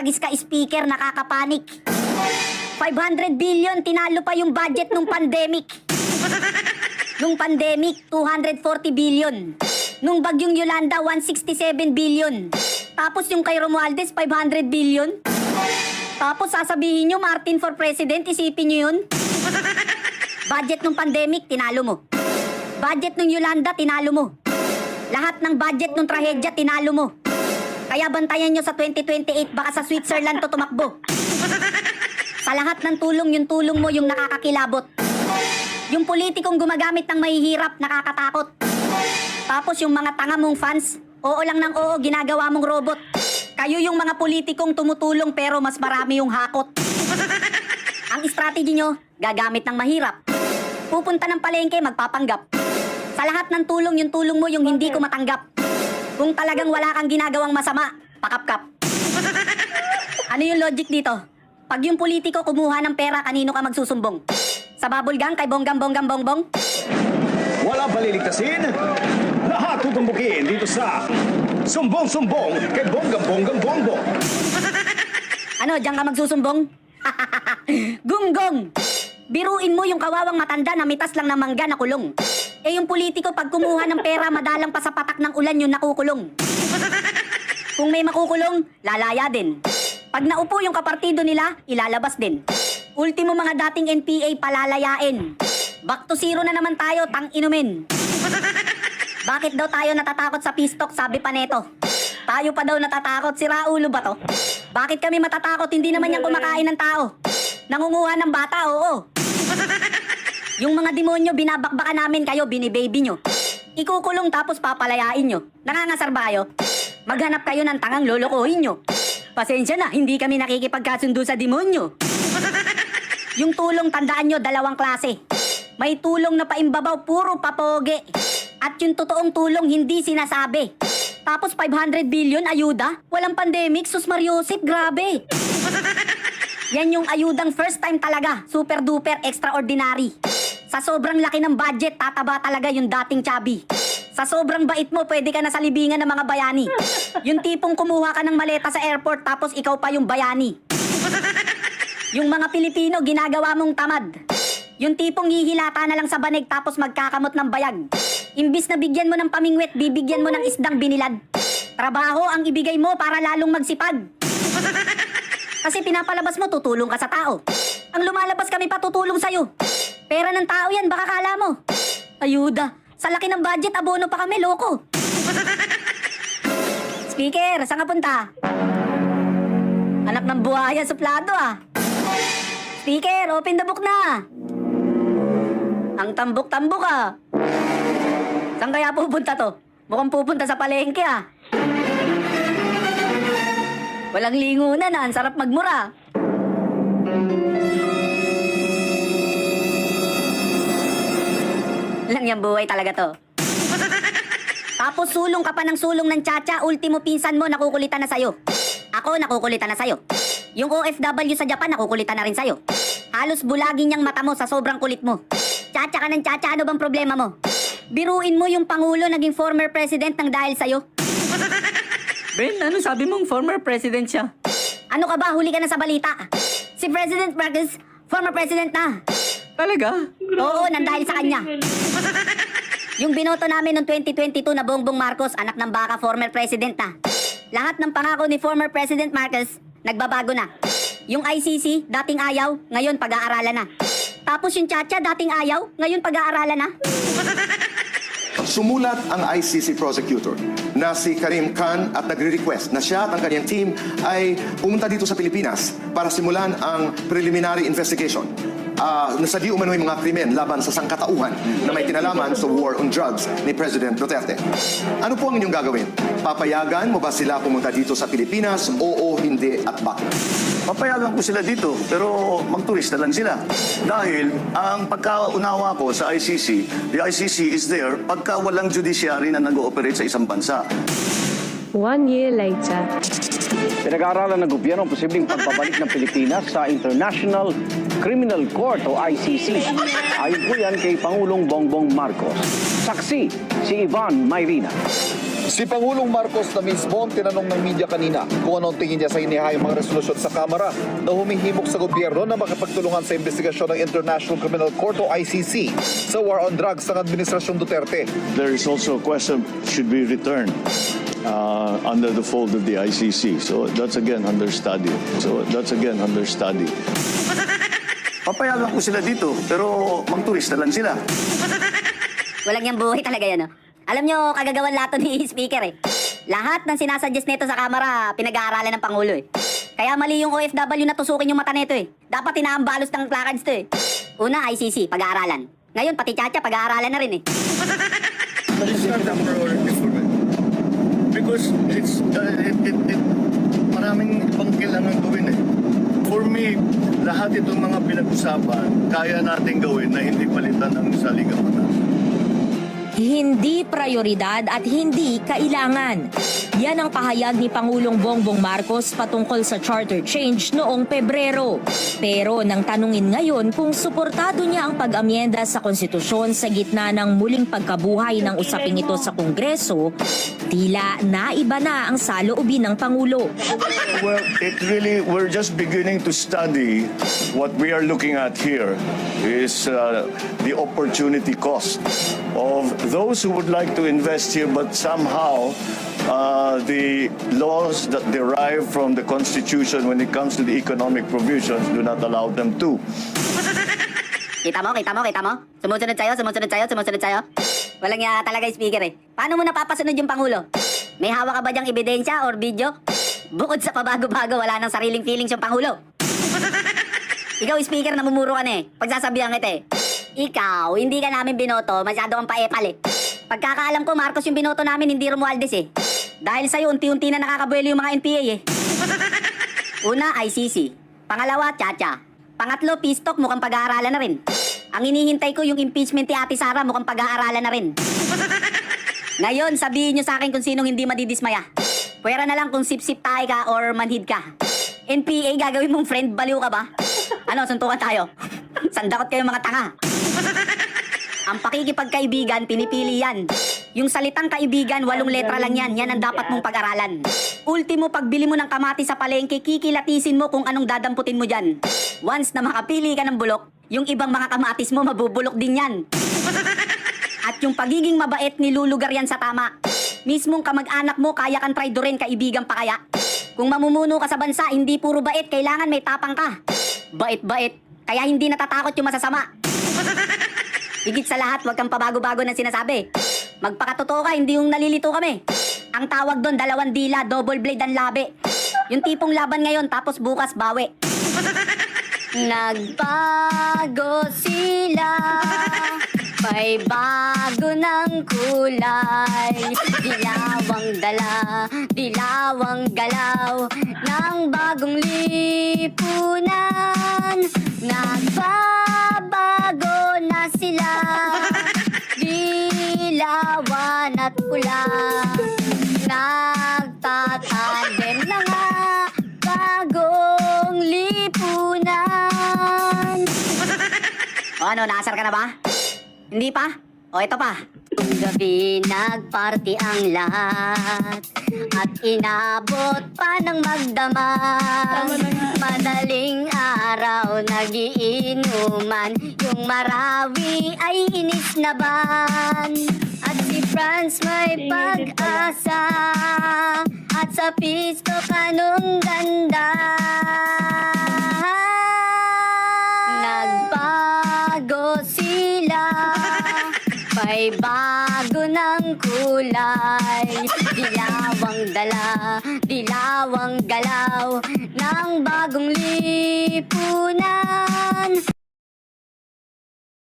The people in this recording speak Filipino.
tagis ka speaker, nakakapanik. 500 billion, tinalo pa yung budget nung pandemic. Nung pandemic, 240 billion. Nung bagyong Yolanda, 167 billion. Tapos yung kay Romualdez, 500 billion. Tapos sasabihin nyo, Martin for President, isipin nyo yun. Budget nung pandemic, tinalo mo. Budget nung Yolanda, tinalo mo. Lahat ng budget nung trahedya, tinalo mo. Kaya bantayan nyo sa 2028, baka sa Switzerland to tumakbo. Sa lahat ng tulong, yung tulong mo yung nakakakilabot. Yung politikong gumagamit ng mahihirap, nakakatakot. Tapos yung mga tanga mong fans, oo lang ng oo, ginagawa mong robot. Kayo yung mga politikong tumutulong pero mas marami yung hakot. Ang strategy nyo, gagamit ng mahirap. Pupunta ng palengke, magpapanggap. Sa lahat ng tulong, yung tulong mo yung hindi ko matanggap. Kung talagang wala kang ginagawang masama, pakapkap. Ano yung logic dito? Pag yung politiko kumuha ng pera, kanino ka magsusumbong? Sa babulgang kay bonggam-bonggam-bongbong? Walang paliligtasin. Lahat tutumbukin dito sa Sumbong-Sumbong kay Bonggam-Bonggam-Bongbong. Ano, diyan ka magsusumbong? Gunggong! Biruin mo yung kawawang matanda na mitas lang ng mangga na kulong. Eh yung politiko pag kumuha ng pera, madalang pa sa patak ng ulan yung nakukulong. Kung may makukulong, lalaya din. Pag naupo yung kapartido nila, ilalabas din. Ultimo mga dating NPA palalayain. Back to zero na naman tayo, tang inumin. Bakit daw tayo natatakot sa pistok, sabi pa neto? Tayo pa daw natatakot, sira ulo ba to? Bakit kami matatakot, hindi naman yan kumakain ng tao? Nangunguha ng bata, oo. Yung mga demonyo, binabakbakan namin kayo, binibaby nyo. Ikukulong tapos papalayain nyo. Nangangasar ba kayo? Maghanap kayo ng tangang lolokohin nyo. Pasensya na, hindi kami nakikipagkasundo sa demonyo. Yung tulong, tandaan nyo, dalawang klase. May tulong na paimbabaw, puro papoge. At yung totoong tulong, hindi sinasabi. Tapos 500 billion, ayuda? Walang pandemic, sus Mariosip, grabe. Yan yung ayudang first time talaga, super duper extraordinary. Sa sobrang laki ng budget, tataba talaga yung dating chubby. Sa sobrang bait mo, pwede ka na sa libingan ng mga bayani. Yung tipong kumuha ka ng maleta sa airport tapos ikaw pa yung bayani. Yung mga Pilipino, ginagawa mong tamad. Yung tipong hihilata na lang sa banig tapos magkakamot ng bayag. Imbis na bigyan mo ng pamingwit, bibigyan mo ng isdang binilad. Trabaho ang ibigay mo para lalong magsipag. Kasi pinapalabas mo, tutulong ka sa tao. Ang lumalabas kami pa tutulong sa'yo. Pera ng tao yan, baka kala mo. Ayuda, sa laki ng budget, abono pa kami, loko. Speaker, saan ka punta? Anak ng buhaya, suplado ah. Speaker, open the book na. Ang tambok-tambok ah. Saan kaya pupunta to? Mukhang pupunta sa palengke ah. Walang lingunan ah, ang sarap magmura. Lang yung buhay talaga to. Tapos sulong ka pa ng sulong ng tsatsya, ultimo pinsan mo nakukulitan na sa'yo. Ako nakukulitan na sa'yo. Yung OFW sa Japan nakukulitan na rin sa'yo. Halos bulagi niyang mata mo sa sobrang kulit mo. Tsatsya ka ng tsatsya, ano bang problema mo? Biruin mo yung Pangulo naging former president ng dahil sa'yo. Ben, ano sabi mong former president siya? Ano ka ba? Huli ka na sa balita. Si President Marcos, former president na. Talaga? Oo, nandahil sa kanya. Yung binoto namin noong 2022 na Bongbong Marcos, anak ng baka, former president na. Lahat ng pangako ni former President Marcos, nagbabago na. Yung ICC, dating ayaw, ngayon pag-aaralan na. Tapos yung Chacha, dating ayaw, ngayon pag-aaralan na. Sumulat ang ICC prosecutor na si Karim Khan at nagre-request na siya at ang kanyang team ay pumunta dito sa Pilipinas para simulan ang preliminary investigation sa di umano'y mga krimen laban sa sangkatauhan na may kinalaman sa war on drugs ni President Duterte. Ano po ang inyong gagawin? Papayagan mo ba sila pumunta dito sa Pilipinas? Oo, hindi at bakit? Papayagan ko sila dito, pero magturista lang sila. Dahil ang pagkaunawa ko sa ICC, the ICC is there pagka walang judiciary na nag-ooperate sa isang bansa. 1 year later. Pinag-aaralan ng gobyerno ang posibleng pagbabalik ng Pilipinas sa International Criminal Court o ICC. Ayon po yan kay Pangulong Bongbong Marcos. Saksi si Ivan Mayrina. Si Pangulong Marcos na mismo ang tinanong ng media kanina kung anong tingin niya sa inihayang mga resolusyon sa Kamara na humihimok sa gobyerno na makipagtulungan sa investigasyon ng International Criminal Court o ICC sa war on drugs ng Administrasyong Duterte. There is also a question, should be returned under the fold of the ICC. So that's again under study. Papayagan ko sila dito, pero magturista lang sila. Walang yung buhay talaga yan, no? Alam nyo, kagagawan lato ni Speaker eh. Lahat ng sinasuggest nito sa Kamara, pinag-aaralan ng Pangulo eh. Kaya mali yung OFW na tusukin yung mata nito eh. Dapat inaambalos ng placards to eh. Una, ICC, pag-aaralan. Ngayon, pati Chacha, pag-aaralan na rin eh. It's not a priority for me. Because it's, maraming ibang kailangan gawin eh. For me, lahat itong mga pinag-usapan, kaya natin gawin na hindi palitan ng saligang mata. Hindi prioridad at hindi kailangan. Yan ang pahayag ni Pangulong Bongbong Marcos patungkol sa charter change noong Pebrero. Pero nang tanungin ngayon kung suportado niya ang pag-amyenda sa konstitusyon sa gitna ng muling pagkabuhay ng usaping ito sa Kongreso, tila naiba na ang saloobin ng Pangulo. Well, we're just beginning to study what we are looking at here is the opportunity cost of those who would like to invest here but somehow the laws that derive from the Constitution when it comes to the economic provisions do not allow them to. Kita mo? Sumusunod sa'yo. Walang nga talaga Speaker eh. Paano mo napapasunod yung Pangulo? May hawak ka ba dyang ebidensya or video? Bukod sa pabago-bago, wala nang sariling feelings yung Pangulo. Ikaw, Speaker, namumuro ka na eh. Pagsasabihan kita eh. Ikaw, hindi ka namin binoto, masyado kang paepal eh. Pagkakaalam ko, Marcos yung binoto namin, hindi Romualdez eh. Dahil sa'yo, unti-unti na nakakabuelo yung mga NPA eh. Una, ICC. Pangalawa, Chacha. Pangatlo, peace talk, mukhang pag-aaralan na rin. Ang inihintay ko yung impeachment ni Ate Sara, mukhang pag-aaralan na rin. Ngayon, sabihin nyo sa akin kung sinong hindi madidismaya. Pwera na lang kung sip-sip tayo ka or manhid ka. NPA, gagawin mong friend, baliw ka ba? Ano, suntukan tayo? Sandakot kayo mga tanga. Ang pakikipagkaibigan, pinipili yan. Yung salitang kaibigan, 8 letra lang yan. Yan ang dapat mong pag-aralan. Ultimo, pagbili mo ng kamatis sa palengke, kikilatisin mo kung anong dadamputin mo dyan. Once na makapili ka ng bulok, yung ibang mga kamatis mo, mabubulok din yan. At yung pagiging mabait, nilulugar yan sa tama. Mismong kamag-anak mo, kaya kang traidorin, kaibigan pa kaya. Kung mamumuno ka sa bansa, hindi puro bait, kailangan may tapang ka. Bait-bait, kaya hindi natatakot yung masasama. Higit sa lahat, huwag kang pabago-bago ng sinasabi. Magpakatotoo ka, hindi yung nalilito kami. Ang tawag doon, 2 dila, double blade ang labi. Yung tipong laban ngayon, tapos bukas bawi. Nagbago sila, may bago ng kulay. Dilawang dala, dilawang galaw ng bagong lipunan. Nagbabago na sila, dilawan at pula. Nagtatandem na nga, bagong lipunan. O ano, naasar ka na ba? Hindi pa? O ito pa. Kung gabi nagparty ang lahat at inabot pa ng magdamag. Madaling araw nagiinuman, yung Marawi ay inisnaban. At si Franz may pag-asa, at sa pisto kanong ganda. Nagbago sila, may bago ng kulay. Dilawang dala, dilawang galaw ng bagong lipunan.